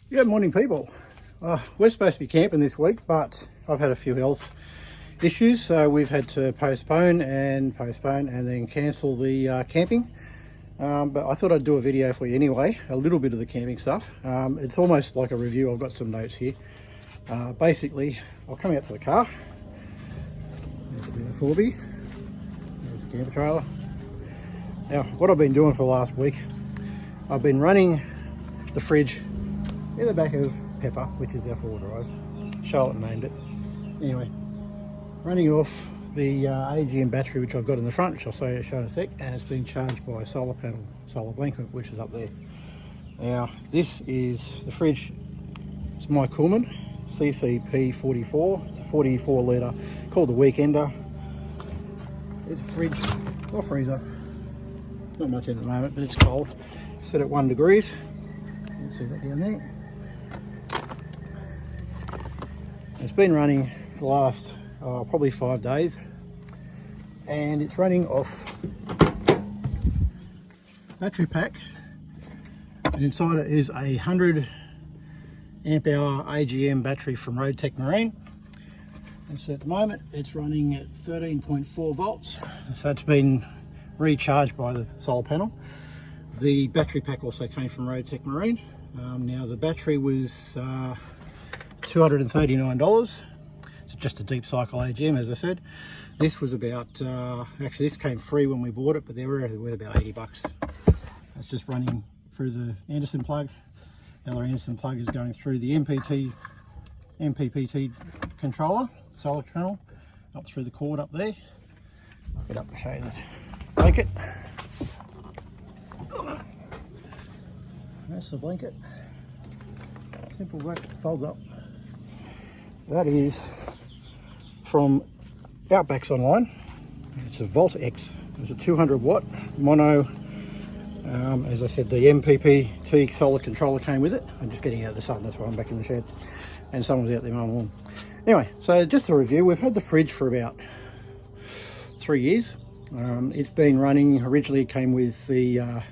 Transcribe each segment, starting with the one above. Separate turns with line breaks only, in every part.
Good morning, people. We're supposed to be camping this week, but I've had a few health issues, so we've had to postpone and then cancel the camping. But I thought I'd do a video for you anyway, a little bit of the camping stuff. It's almost like a review. I've got some notes here. Basically, I'll come out to the car. There's the 4B. There's the camper trailer. Now, what I've been doing for the last week, I've been running the fridge in the back of Pepper, which is our four-wheel drive. Charlotte named it. Anyway, running off the AGM battery, which I've got in the front, which I'll show you in a sec, and it's being charged by a solar panel, solar blanket, which is up there. Now, this is the fridge. It's MyCoolman CCP44. It's a 44 litre, called the Weekender. It's a fridge, or freezer. Not much in at the moment, but it's cold. Set at 1 degrees. You can see that down there. It's been running for the last probably 5 days, and it's running off battery pack, and inside it is a 100 amp hour AGM battery from Powertech Marine. And so at the moment it's running at 13.4 volts, so it's been recharged by the solar panel. The battery pack also came from Powertech Marine. Now the battery was $239. It's just a deep cycle AGM, as I said. This was about, actually this came free when we bought it, but they were worth about 80 bucks. It's just running through the Anderson plug. The other Anderson plug is going through the MPPT controller, solar panel, up through the cord up there. I'll get up and show you this blanket. That's the blanket. Simple blanket, folds up. That is from Outbax online. It's a VoltX. It's a 200 watt mono. As I said, the MPPT solar controller came with it. I'm just getting out of the sun, that's why I'm back in the shed. And someone's out there mowing lawn. Anyway, so just a review. We've had the fridge for about 3 years. It's been running, originally it came with the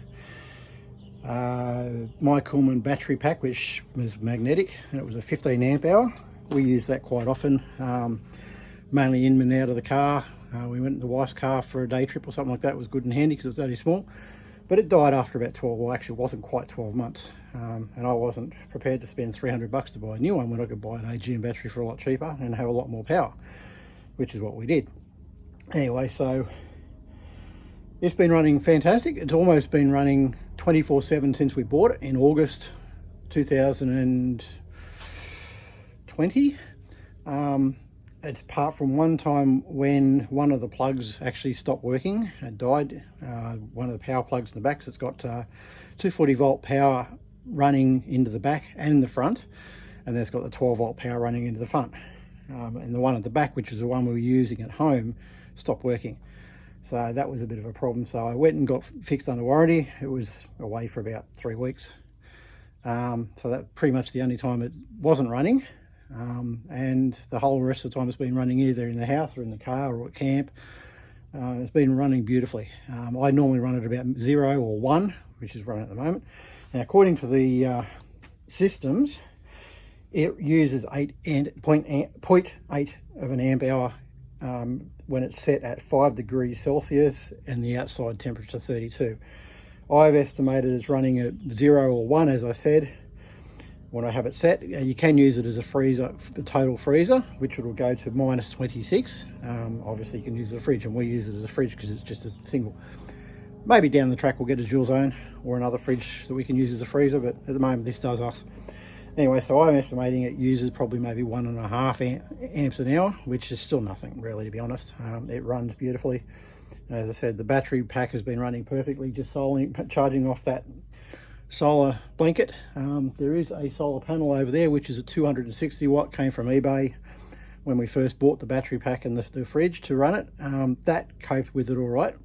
MyCoolman battery pack, which was magnetic, and it was a 15 amp hour. We use that quite often, mainly in and out of the car. We went in the wife's car for a day trip or something like that. It was good and handy because it was only small, but it died after about 12, well actually it wasn't quite 12 months. And I wasn't prepared to spend 300 bucks to buy a new one when I could buy an AGM battery for a lot cheaper and have a lot more power, which is what we did. Anyway, so it's been running fantastic. It's almost been running 24/7 since we bought it in August 2020. It's apart from one time when one of the plugs actually stopped working and died. One of the power plugs in the back, so it's got 240 volt power running into the back and the front, and then it's got the 12 volt power running into the front. And the one at the back, which is the one we were using at home, stopped working. So that was a bit of a problem. So I went and got fixed under warranty. It was away for about 3 weeks. So that's pretty much the only time it wasn't running. And the whole rest of the time it's been running either in the house or in the car or at camp. It's been running beautifully. I normally run at about 0 or 1, which is running at the moment. Now, according to the systems, it uses 0.8 of an amp hour when it's set at 5 degrees Celsius and the outside temperature 32. I've estimated it's running at 0 or 1, as I said, when I have it set. You can use it as a freezer, the total freezer, which will go to -26. Obviously you can use the fridge, and we use it as a fridge because it's just a single. Maybe down the track we'll get a dual zone or another fridge that we can use as a freezer, but at the moment this does us. Anyway, so I'm estimating it uses probably maybe 1.5 amps an hour, which is still nothing really, to be honest. It runs beautifully. As I said, the battery pack has been running perfectly, just charging off that solar blanket. There is a solar panel over there, which is a 260 watt, came from eBay when we first bought the battery pack and the fridge to run it. That coped with it all right.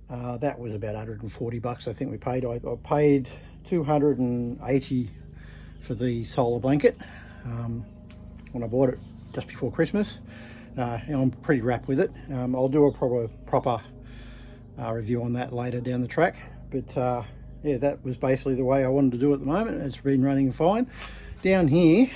That was about 140 bucks I think we paid. I paid 280 for the solar blanket when I bought it just before Christmas. I'm pretty wrapped with it. I'll do a proper review on that later down the track, but yeah, that was basically the way I wanted to do it at the moment. It's been running fine. Down here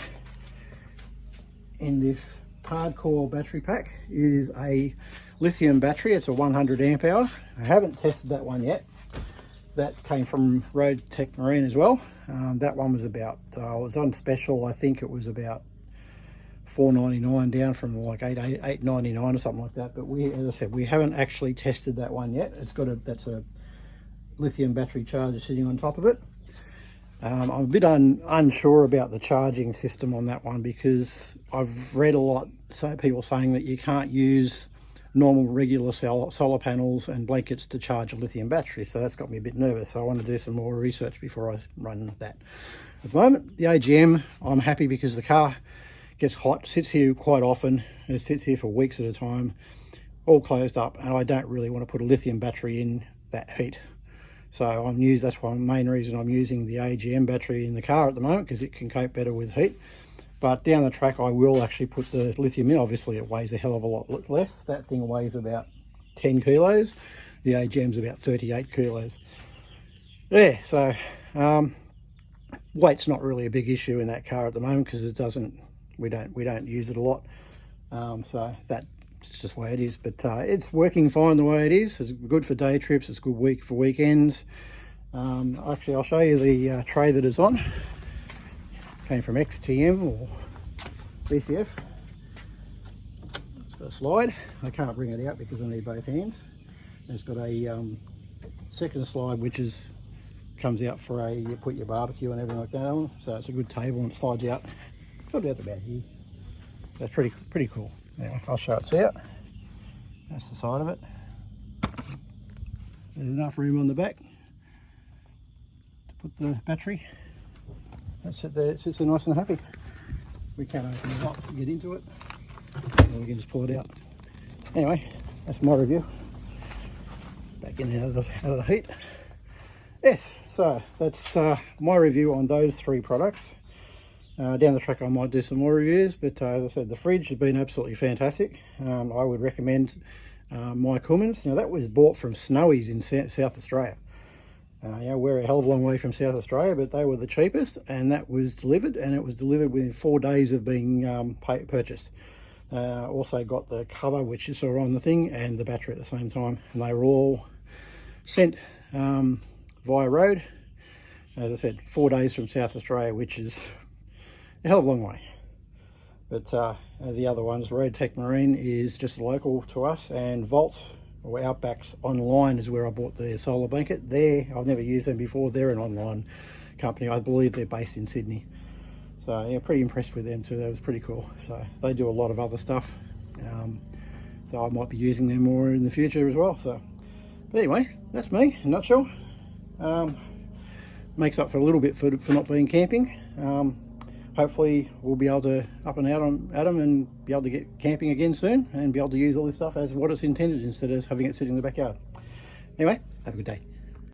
in this hardcore battery pack is a lithium battery. It's a 100 amp hour. I haven't tested that one yet. That came from Powertech Marine as well. That one was about, it was on special, I think it was about $4.99 down from like $8.99 or something like that. But we, as I said, we haven't actually tested that one yet. It's got that's a lithium battery charger sitting on top of it. I'm a bit unsure about the charging system on that one, because I've read a lot, people saying that you can't use normal regular solar panels and blankets to charge a lithium battery. So that's got me a bit nervous. So I want to do some more research before I run that. At the moment, the AGM, I'm happy because the car gets hot, sits here quite often. It sits here for weeks at a time, all closed up, and I don't really want to put a lithium battery in that heat. So that's one main reason I'm using the AGM battery in the car at the moment, because it can cope better with heat. But down the track, I will actually put the lithium in. Obviously, it weighs a hell of a lot less. That thing weighs about 10 kilos. The AGM's about 38 kilos. Yeah, so weight's not really a big issue in that car at the moment, because we don't use it a lot. So that's just the way it is. But it's working fine the way it is. It's good for day trips. It's good for weekends. Actually, I'll show you the tray that it's on. Came from XTM or BCF. It's got a slide. I can't bring it out because I need both hands. And it's got a second slide, which comes out for you put your barbecue and everything like that on. So it's a good table and it slides out. Probably about here. That's pretty cool. Anyway, I'll show it out. That's the side of it. There's enough room on the back to put the battery. That's it there, it sits there nice and happy. We can open it up to get into it, or we can just pull it out. Anyway, that's my review. Back in out of the heat. Yes, so that's my review on those three products. Down the track I might do some more reviews, but as I said, the fridge has been absolutely fantastic. I would recommend MyCoolman's. Now that was bought from Snowy's in South Australia. Yeah, we're a hell of a long way from South Australia, but they were the cheapest, and that was delivered, and it was delivered within 4 days of being purchased. Also got the cover, which you saw on the thing, and the battery at the same time, and they were all sent via road. As I said, 4 days from South Australia, which is a hell of a long way. But the other ones, Powertech Marine is just local to us, and Volt or Outbax Online is where I bought the solar blanket. I've never used them before. They're an online company. I believe they're based in Sydney. So yeah, pretty impressed with them too. That was pretty cool. So they do a lot of other stuff. So I might be using them more in the future as well. So, but anyway, that's me in a nutshell. Makes up for a little bit for not being camping. Hopefully we'll be able to up and out on Adam and be able to get camping again soon and be able to use all this stuff as what it's intended, instead of having it sitting in the backyard. Anyway, have a good day.